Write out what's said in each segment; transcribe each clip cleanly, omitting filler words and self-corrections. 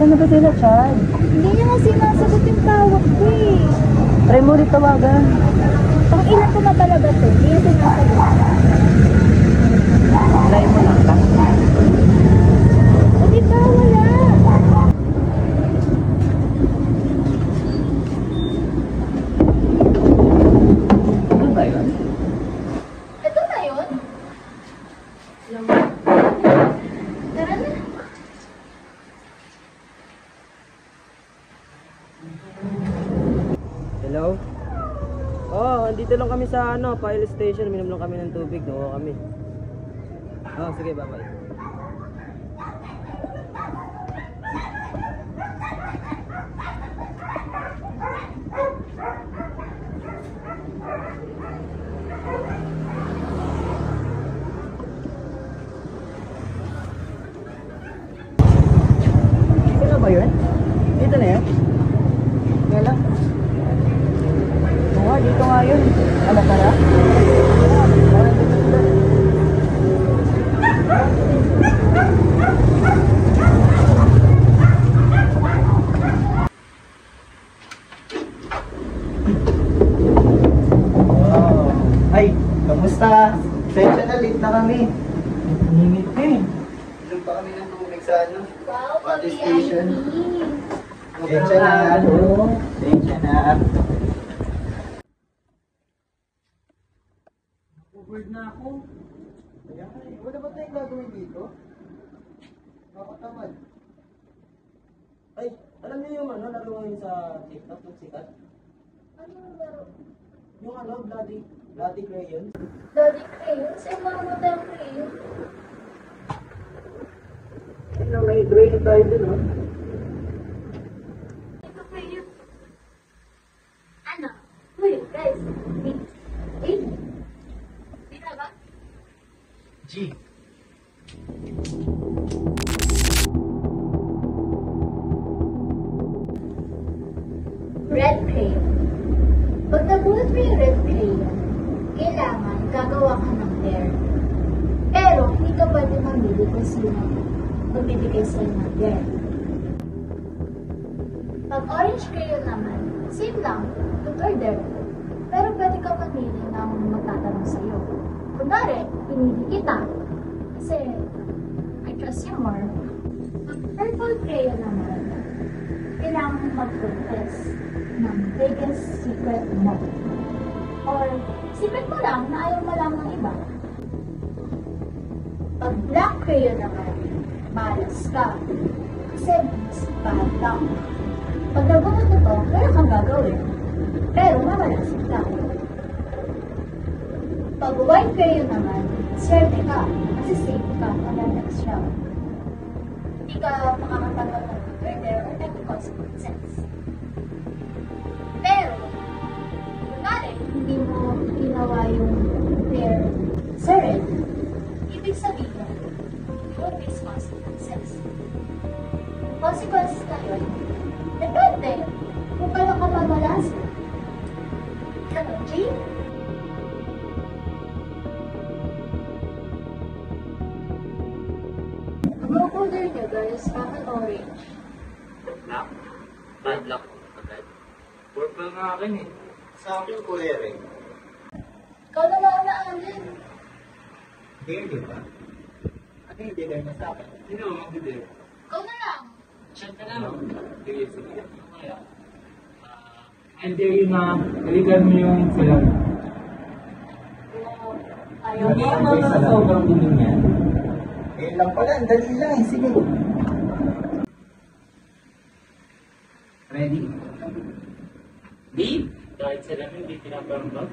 Nasaan na ba sila, Chad? Hindi niya nga sinasagot yung tawag ko eh. Try mo ulit tawagan. Pang ilan ko na talaga to, hindi niya sinasagot. Try mo lang, ka? O di ba, wala. Ano ba yun? Ito na yun? Tara na. Hello? Andito lang kami sa file station. Minom lang kami ng tubig. Doon kami. Sige, bye-bye. Dito na ba yun? Dito na yan? Wala. Dito nga yun. Ano, tara? Ay, kamusta? Sensya na, late na kami. Hiningit eh. Inom pa kami ng tubig sa Wow, Water station. pag-VIP. Sensya na. Sensya na. Bored na ako. Wala ba tayong gagawin dito? Nakatamad. Ay, alam niyo yung laro ngayon sa TikTok yung sikat? Anong laro? Yung bloody crayons? Daddy crayons? Eh, mga model crayon. May crayon tayo dun, Ito crayon. Ano? Uy, guys. Eh? Di na ba? G. Red crayon. Pag nabunot mo yung red crayon, kailangan gagawa ka ng pair. Pero hindi ka pwede mamili kung sino magbibigay sa'yo ng pair. Pag orange crayon naman, same lang, order. Pero pwede ka mamili ng magtatanong sa'yo. Kunwari, pinili kita. Kasi, I trust you more. Pag purple crayon naman, kailangan mong mag-confess ng biggest secret mo. Or, secret mo lang na ayaw mo lang ng iba. Pag black crayon naman, malas ka. Kasi mas bad luck. Pag nabunod ito, meron kang gagawin. Pero mamalasin ka. Pag white crayon naman, swerte ka. Kasi safe ka on the next round. Hindi ka makakatanggap ng murder or any consequences. Pero, kunwari, hindi mo ginawa yung pair sa red, ibig sabihin, you will face consequences. Consequences na yun, depende kung paano ka mamalasin. Ano, G? Ang color niyo, guys, bakit orange? Black? Bad luck agad. Purple nga akin eh. Sa akin kulay red. Ikaw na maunaan. Game, di ba? Ano yung dinner niya sa akin? Sino mag-deliver? Ikaw na lang. Chat ka na. Sige, sige. And there you na, balikan mo yung film. Ayaw Hindi mo. yung mga sobrang dilim yan. Eh lang pala, ang dali lang eh. Sige. Ready? Babe, kahit sila hindi pinapambag.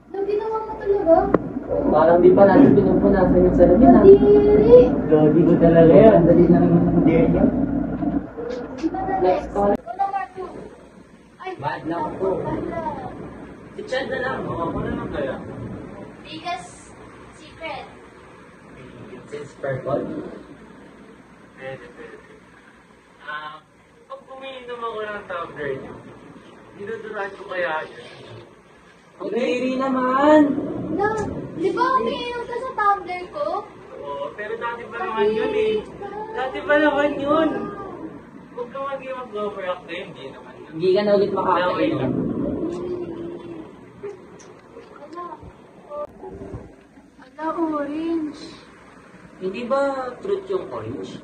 Anong ginawa mo talaga? Parang di pa natin pinupunasan yung salamin ha. Nadiri! Lodi ko talaga yan. Ang dali na naman ng dare niya. Di ba na Next next? call. Ikaw na, Marco. Ay, Bad luck ako po. pala. Si Chad na lang. Oo, ako na lang kaya. Biggest secret. Since purple. Pwede. Pag umiinom ako ng tumbler niyo, dinuduraan ko kaya yun. Ang naman! Na, di ba umiinom ka sa tumbler ko? Oo, Pero dati pa naman yun eh. Dati pa naman yun. Huwag ka mag-overreact na yun. Hindi naman yun. Hindi ka na ulit makakainom. Ala, orange. Hindi ba truth yung orange?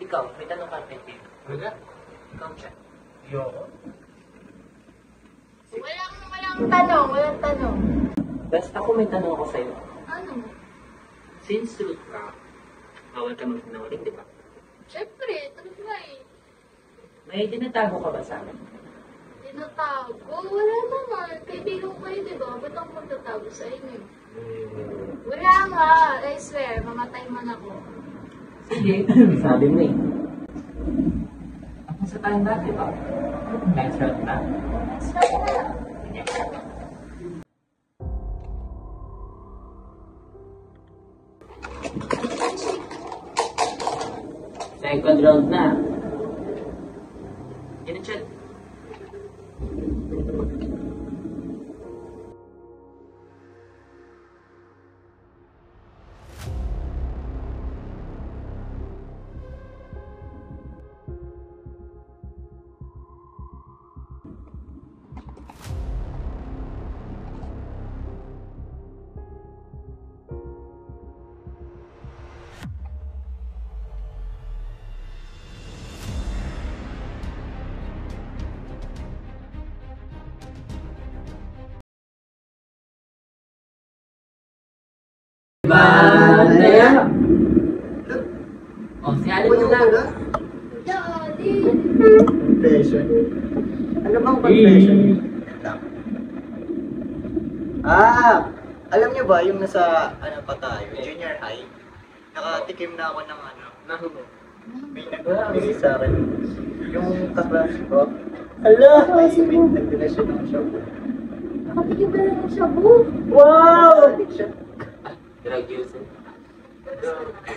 Ikaw, may tanong ka kay Tim. Wala. Ikaw siya. Yoko. Walang tanong. Basta ako may tanong ako sa'yo. Ano? Since truth ka, bawal ka magsinungaling, di ba? Siyempre, tanong nga eh. May tinatago ka ba sa akin? Tinatago? Wala naman. Kaibigan ko kayo, di ba? Ba't ako magtatago sa inyo? Wala nga. I swear, mamatay man ako. Sige, sabi mo eh. Ako sa tayong dati ba? Next round na. Stop na. Second round na. Ginachal. Bandaya! Oh, si Alin mo lang. Daddy. Confession. Ano bang confession? Alam niyo ba yung nasa, ano pa tayo, junior high? Nakatikim na ako ng ano, may nagbibigay sa akin. Yung kaklase ko. Ala! Nagdala siya ng shabu. Nakatikim na lang ng shabu. Wow! Addict siya. Drug user.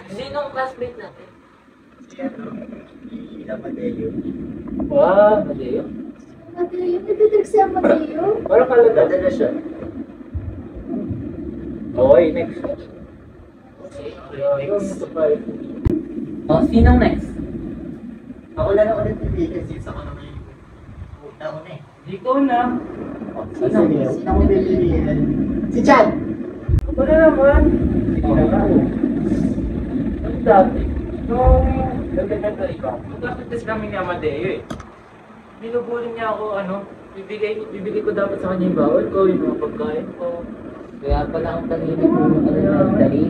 Sinong classmate natin? Si ano, si Amadeo. Wow, Madeo. Mateo, nagdadrug si Amadeo. Parang kalagada siya. Okay, next. Oh, sinong next? Ako lang ako nagpipigil since ako naman yung una eh. Di ko na. Sino? Sino akong pipiliin? Si Chad! Wala naman. Sige na nga. Ang dati. Nung elementary ka, magkakatas kami ni Amadeo eh. Binubulin niya ako, bibigay ko dapat sa kanya yung bawal ko, yung mga pagkain ko. Kaya pala ang tahimik mo elementary.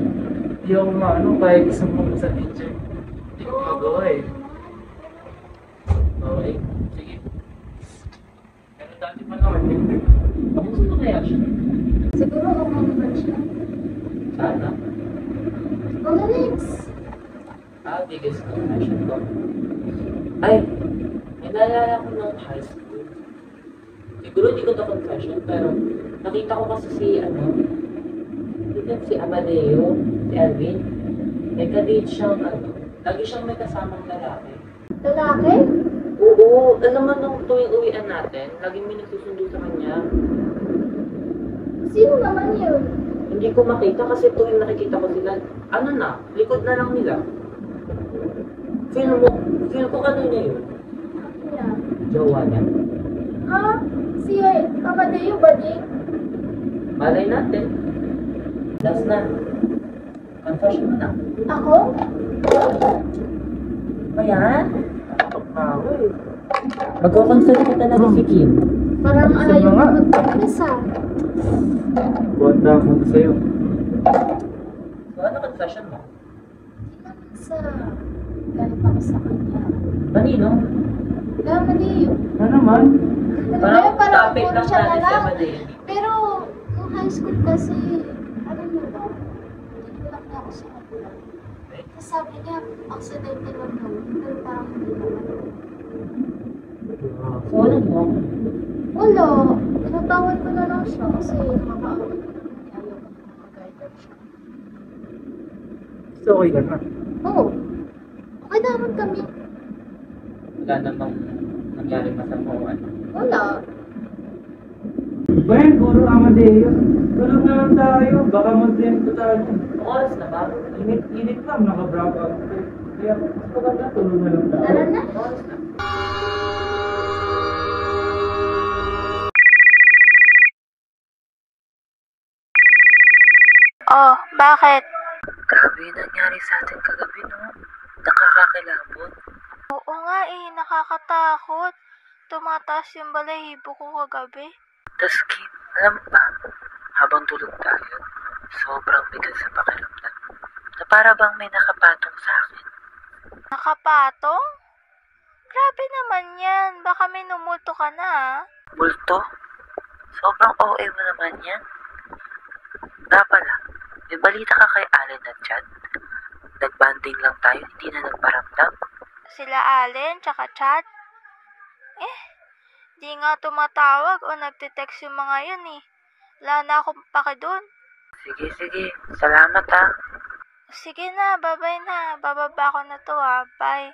Hindi ako kahit isang mong sa teacher. Hindi ko magawa eh. Okay, sige. Pero dati pa naman eh. Ako sino kaya siya? Siguro ako mga siya. Sana. Mga next. Biggest confession ko. Ay, may naalala ko nung high school. Siguro hindi ko to confession, pero nakita ko kasi si Amadeo, si Alvin. May kadate siyang lagi siyang may kasamang lalaki. Lalaki? Oo, alam mo nung tuwing uwian natin, laging may nagsusundo sa kanya. Sino naman yun? Hindi ko makita kasi tuwing nakikita ko sila, likod na lang nila. Feel ko kanina yun. Yeah. Jowa niya. Ah, si Amadeo ba di? Malay natin. Last na. Confession mo na. Ako? Ayan. Magko-confess ka talaga si Kim. Parang ayaw mo mag-confess ah. Buwan na ako sa'yo. So, ano confession mo? Sa galit ako sa kanya. Kanino? Kaya Amadeo. Ano naman? Parang Parang topic puro lang siya natin na si lang. Amadeo. Pero, nung high school kasi, alam niyo ba, tinulak niya ako sa kabila. Tapos sabi niya, accidental lang daw. Pero parang hindi naman. So, ano mo? Wala. Tinatawad ko na lang siya kasi nakakaawat ko naman. Ayaw ko na mag-guide siya. So, okay ka na. Oo. Okay naman kami. Wala namang nangyari masama o ano. Wala. Ben, puro Amadeo. Tulog na lang tayo. Baka mag-tempo tayo. Oras na ba? Init lang, naka-brown out. Kaya, mas maganda, tulog na lang tayo. Tara na. Oras na. Oh, bakit? Grabe yung nangyari sa atin kagabi, no? Nakakakilabot. Oo nga eh, nakakatakot. Tumataas yung balahibo ko kagabi. Tas, Kim, alam mo ba? Habang tulog tayo, sobrang bigat sa pakiramdam. Na para bang may nakapatong sa akin. Nakapatong? Grabe naman yan. Baka may numulto ka na ah. Multo? Sobrang OA mo naman yan. Nga pala, may balita ka kay Allen at Chad. Nagbanding lang tayo, hindi na nagparamdam. Sila Allen tsaka Chad. Di nga tumatawag o nagtitext yung mga yun eh. Wala na akong pake dun. Sige, salamat ha. Sige na, bye-bye na. Bababa ko na to ah. Bye.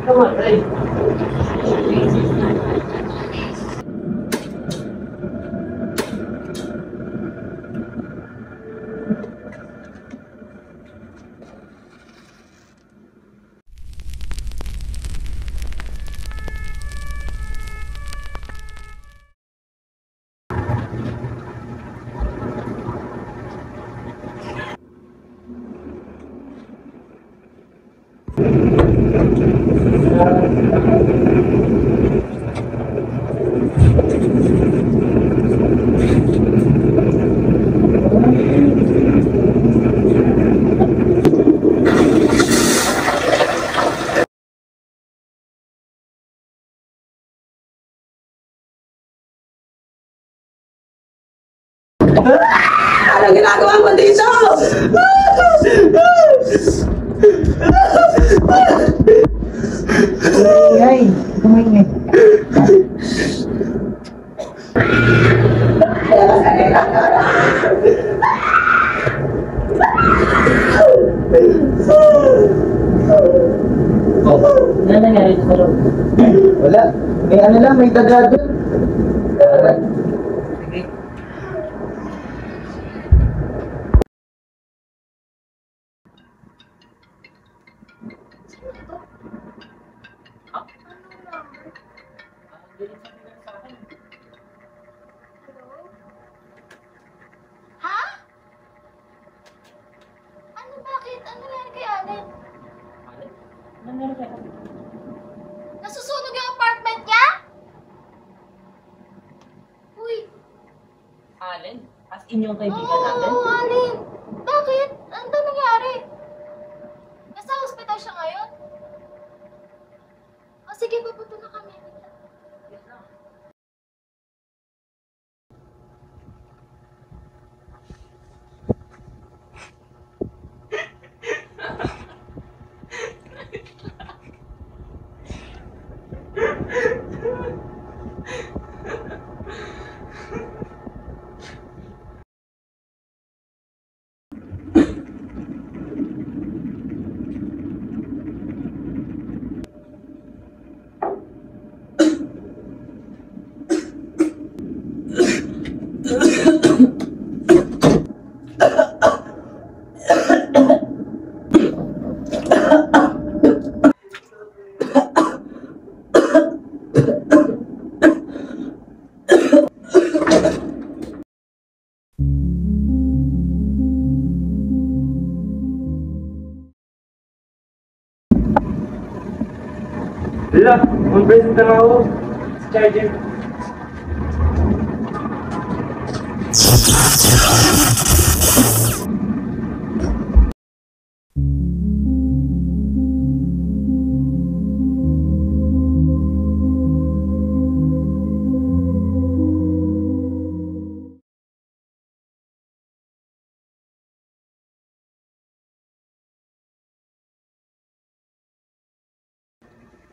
Come on, Ray. Anong ginagawa mo dito? Ay, kumingin. Ano nangyari sa loob? Wala. May ano lang, may daga doon. Sige. Ha? Ano bakit? Ano nangyari kay Allen? Ano nangyari sa Nasusunog yung apartment niya? Uy! Allen? As in yung kaibigan natin? Oo, Allen! Bakit? Ano nangyari? Nasa hospital siya ngayon? O sige, pupunta na kami. Wala, mag-present na ako sa charger.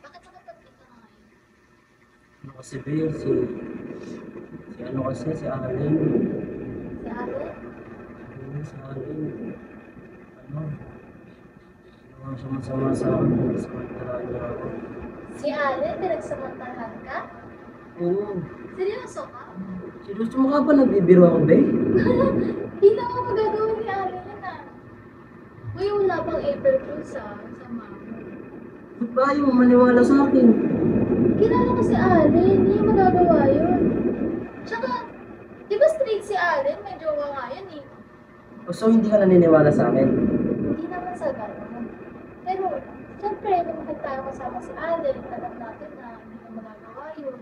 Bakit nakapag-date ka ngayon? Ano kasi Bea, si ano kasi, si Allen. Si Allen? Si Allen. Ano? Ano siya masama sa akin, pinagsamantalahan niya ako. Si Allen, pinagsamantalahan ka? Oo. Seryoso ka? Seryoso mo ka ba nagbibiro ako, Bea? Hindi na ako magagawa ni Allen yun ah. Uy, wala bang April Fools ah, sa mama. Ba't ba ayaw mo maniwala sa akin? Kilala ko si Allen, hindi niya magagawa yun. Tsaka, di ba straight si Allen? May jowa nga yun eh. O so hindi ka naniniwala sa akin? Hindi naman sa gano'n. Pero, syempre, nung tayo kasama si Allen, alam natin na hindi niya magagawa yun.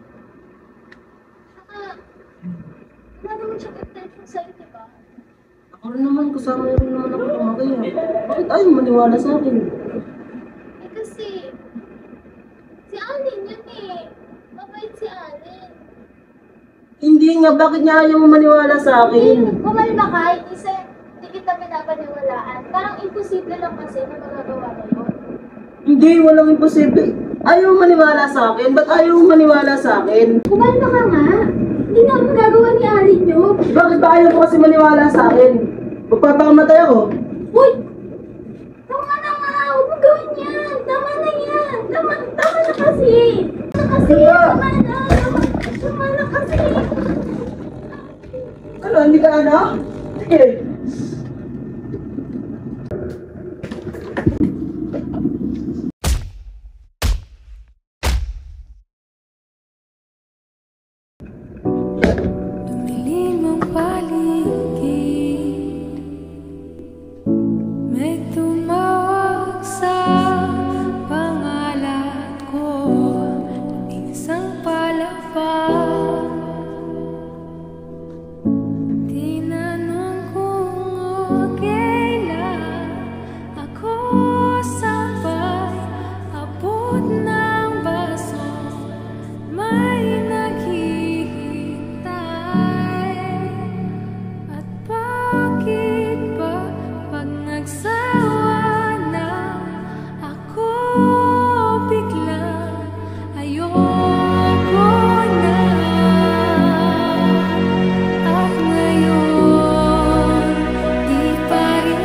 Tsaka, wala naman siyang intention sa'yo, di ba? Ako rin naman, kasama rin naman ako lumaki. Bakit ayaw maniwala sa akin? Eh kasi, si Allen yun eh. Mabait si Allen. Hindi nga, bakit niya ayaw mo maniwala sa akin? Kumalma ka, hindi kita pinapaniwalaan. Parang imposible lang kasi na magagawa na yun. Hindi, walang imposible. Ayaw mo maniwala sa akin? Ba't ayaw mo maniwala sa akin? Kumalma ka nga. Hindi nga magagawa ni Allen yun. Bakit ba ayaw mo kasi maniwala sa akin? Magpapakamatay ako. Uy! Tama na nga! Huwag mo gawin yan! Tama na yan! Tama na kasi! Tama na kasi! Ano, hindi ka ano? Sige. Dumilim ang paligid, may tumawag sa pangalan ko, isang palapag. Tinanong kung okay lang ako, sabay abot ng baso, may naghihintay. At bakit ba pag nagsawa na ako, biglang ayoko na? At ngayon, di pa rin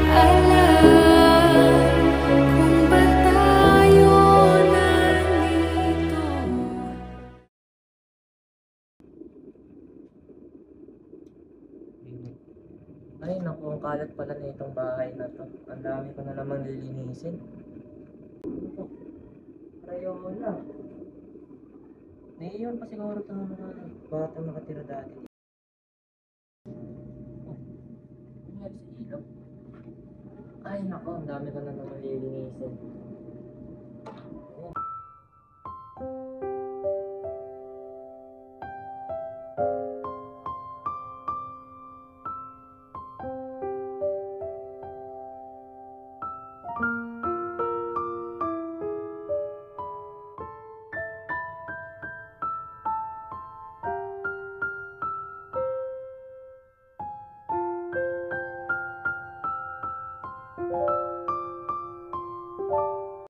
alam kung ba't tayo nandito. Ay, naku, ang kalat pala na itong bahay na to. Ang dami ko na naman lilinisin. Ayaw mo na. Naiiyon pa siguro ito ng mga batang nakatira dati. Ano yan sa ilaw? Ay, naku, ang dami ko na naman lilinisin.